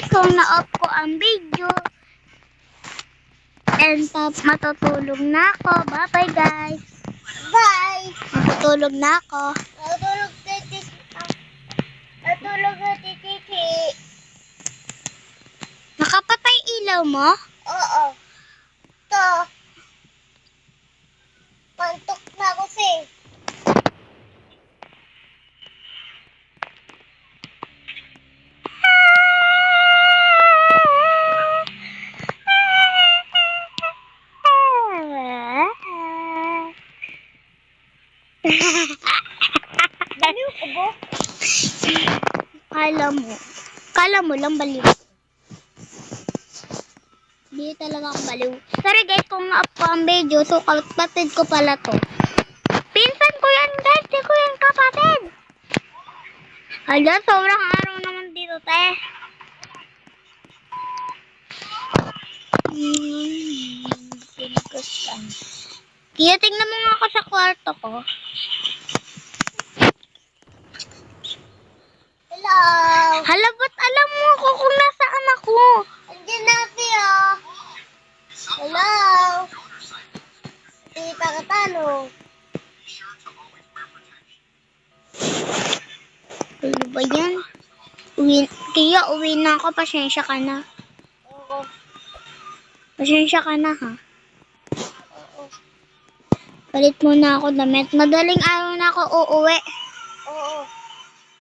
kung na-off ko ang video. And matutulog na ako. Bye-bye guys. Bye! Matutulog na ako. Matutulog na titi. Nakapatay ilaw mo? Oo. Ito. Pantok na ako Baliw ko ba? Kala mo lang baliw. Hindi talaga ako baliw. Sorry guys, kung na-up ko ang video, so kapatid ko pala to. Pinsan ko yan guys, di ko yan kapatid. Hala, sobrang araw naman dito, te. Kaya tingnan mo nga ako sa kwarto ko. Hello! Hala, ba't alam mo ako kung nasaan ako? Andiyan na, Pia. Hello! Hindi pa katalo. Ano ba yan? Kaya uwi na ako, pasensya ka na. Oo. Pasensya ka na, ha? Oo. Palit muna ako damit. Madaling araw na ako uuwi. Oo.